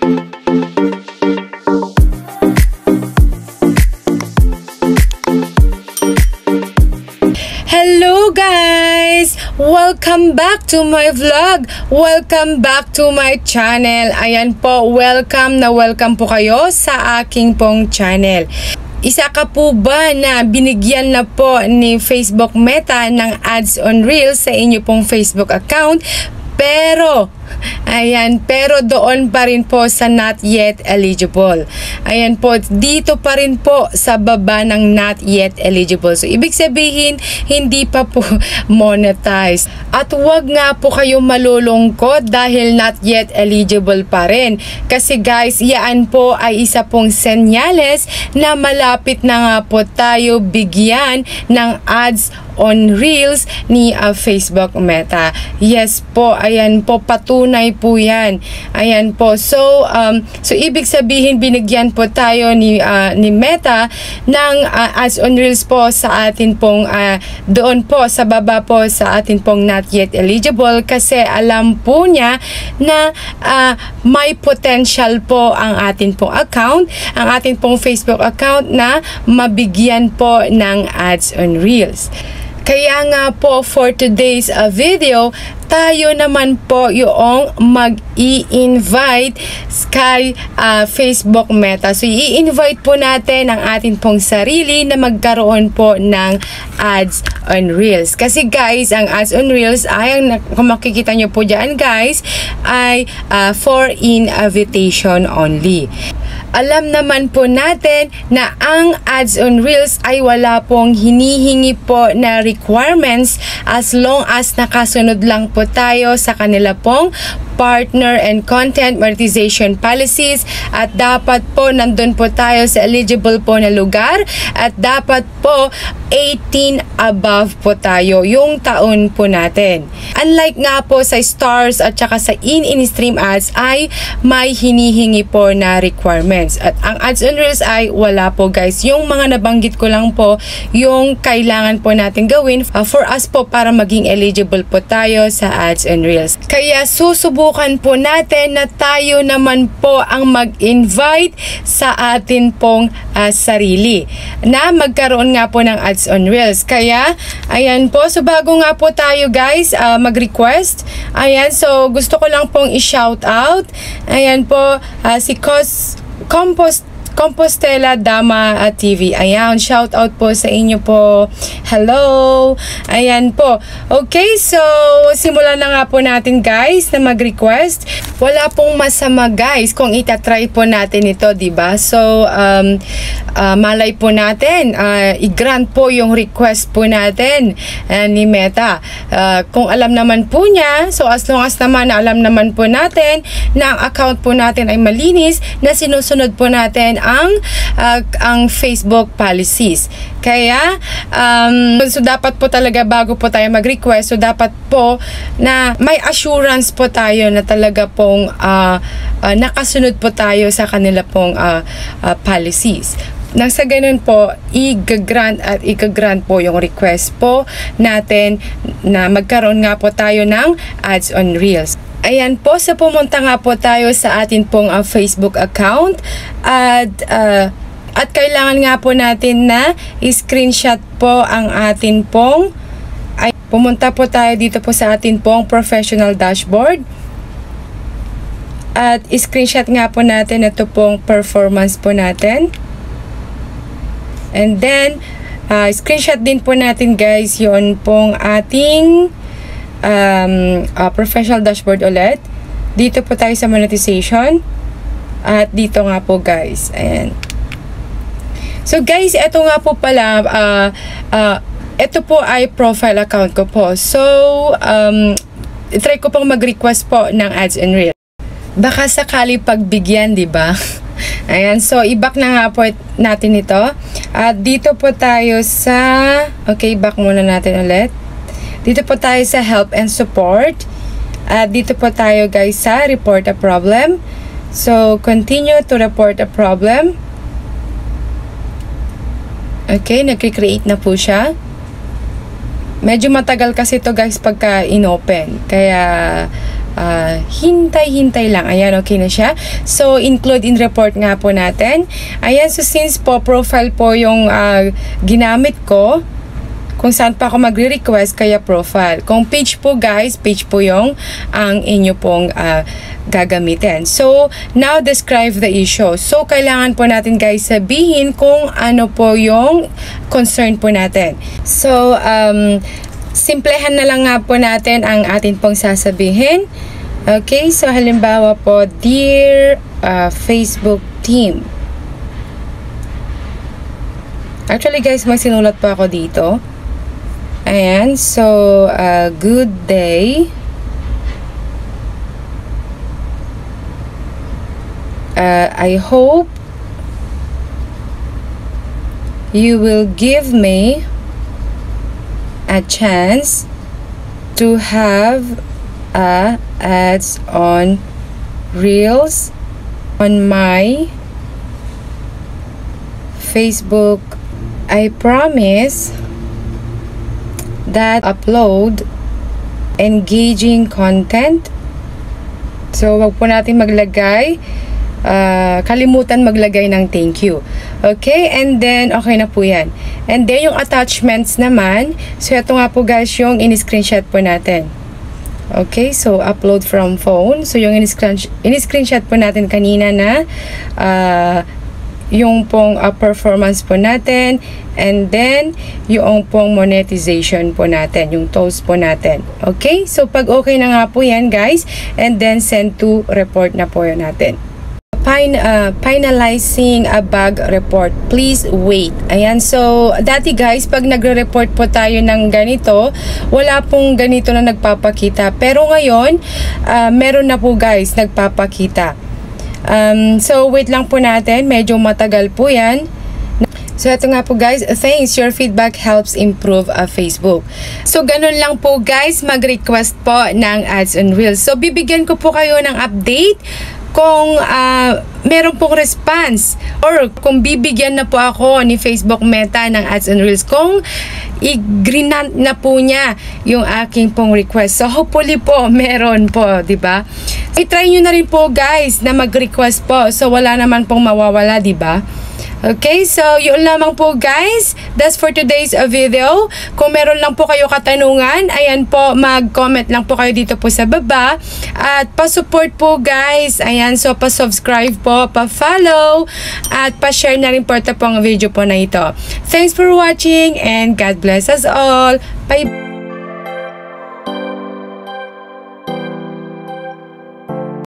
Hello guys! Welcome back to my vlog! Welcome back to my channel! Ayan po, welcome po kayo sa aking pong channel. Isa ka po ba na binigyan na po ni Facebook Meta ng ads on Reels sa inyo pong Facebook account? Pero doon pa rin po sa not yet eligible. Ayan po, dito pa rin po sa baba ng not yet eligible. So, ibig sabihin, hindi pa po monetized. At wag nga po kayo malulungkot dahil not yet eligible pa rin. Kasi guys, yan po ay isa pong senyales na malapit na nga po tayo bigyan ng ads on Reels ni Facebook Meta. Yes po, ayan po, patunay po yan. Ayan po. So ibig sabihin, binigyan po tayo ni Meta ng ads on Reels po sa atin pong doon po sa baba po sa atin pong not yet eligible, kasi alam po niya na may potential po ang atin pong account, ang atin pong Facebook account na mabigyan po ng ads on Reels. Kaya nga po, for today's video, tayo naman po yung mag-i-invite kay Facebook Meta. So, i-invite po natin ang atin pong sarili na magkaroon po ng ads on Reels. Kasi guys, ang ads on Reels ay, kung makikita nyo po dyan guys, ay for invitation only. Alam naman po natin na ang ads on Reels ay wala pong hinihingi po na requirements as long as nakasunod lang po tayo sa kanila pong partner and content monetization policies, at dapat po nandun po tayo sa eligible po na lugar, at dapat po 18 above po tayo yung taon po natin. Unlike nga po sa stars at saka sa in-stream ads ay may hinihingi po na requirements, at ang ads on Reels ay wala po guys. Yung mga nabanggit ko lang po yung kailangan po natin gawin for us po para maging eligible po tayo sa ads on Reels. Kaya susubukan po natin na tayo naman po ang mag-invite sa atin pong sarili na magkaroon nga po ng ads on Reels. Kaya ayan po, so bago nga po tayo guys mag-request, ayan, so gusto ko lang pong i-shout out, ayan po, si Compostela Dama TV. Ayan, shout out po sa inyo po. Hello. Ayan po. Okay, so simulan na nga po natin guys na mag-request. Wala pong masama guys kung itatry po natin ito, diba? So malay po natin i-grant po yung request po natin ni Meta. Kung alam naman po niya, so as long as naman alam naman po natin na ang account po natin ay malinis, na sinusunod po natin ang Facebook policies. Kaya so dapat po talaga bago po tayo mag-request, so dapat po na may assurance po tayo na talaga pong nakasunod po tayo sa kanila pong policies. Nang sa ganun po, i-grant po yung request po natin na magkaroon nga po tayo ng ads on Reels. Ayan po, so pumunta nga po tayo sa atin pong Facebook account, at kailangan nga po natin na i-screenshot po ang atin pong, pumunta po tayo dito po sa atin pong professional dashboard, at i-screenshot nga po natin ito pong performance po natin, and then screenshot din po natin guys yun pong ating professional dashboard ulit. Dito po tayo sa monetization, at dito nga po guys, ayan. So guys, ito nga po pala, ito po ay profile account ko po. So try ko pong mag-request po ng ads on Reels. Baka sakali pagbigyan, di ba? Ayan, so i-back na nga po natin ito. At dito po tayo sa, okay, back muna natin ulit. Dito po tayo sa help and support. At dito po tayo guys sa report a problem. So continue to report a problem. Okay, nag-create na po siya. Medyo matagal kasi ito guys pagka in-open. Kaya hintay-hintay lang. Ayan, okay na siya. So, include in report nga po natin. Ayan, so since po profile po yung ginamit ko, kung saan pa ako magre-request, kaya profile. Kung page po guys, page po yung ang inyo pong gagamitin. So, now describe the issue. So, kailangan po natin guys sabihin kung ano po yung concern po natin. So, simplehan na lang nga po natin ang atin pong sasabihin. Okay, so halimbawa po, Dear Facebook team. Actually guys, may sinulat po ako dito. Ayan, so, good day. I hope you will give me a chance to have ads on Reels on my Facebook. I promise that upload engaging content. So, wag po natin maglagay, kalimutan maglagay ng thank you. Okay, and then, okay na po yan. And then, yung attachments naman, so ito nga po guys, yung in-screenshot po natin. Okay, so upload from phone. So, yung in-screenshot po natin kanina na, yung pong performance po natin, and then yung pong monetization po natin, yung tools po natin. Okay, so pag okay na nga po yan guys, and then send to report na po yan natin. Finalizing a bug report, please wait. Ayan, so dati guys, pag nagre-report po tayo ng ganito, wala pong ganito na nagpapakita, pero ngayon meron na po guys nagpapakita. So, wait lang po natin. Medyo matagal po yan. So, ito nga po guys. Thanks. Your feedback helps improve Facebook. So, ganun lang po guys. Mag-request po ng ads on Reels. So, bibigyan ko po kayo ng update kung meron pong response or kung bibigyan na po ako ni Facebook Meta ng ads on Reels, kung i-greenant na po niya yung aking pong request. So hopefully po meron po, di ba? I-try nyo na rin po guys na mag-request po. So wala naman pong mawawala, di ba? Okay, so yun lamang po guys. That's for today's video. Kung meron lang po kayo katanungan, ayan po, mag-comment lang po kayo dito po sa baba. At pa-support po guys. Ayan, so pa-subscribe po, pa-follow, at pa-share na rin po ito pong video po na ito. Thanks for watching and God bless us all. Bye!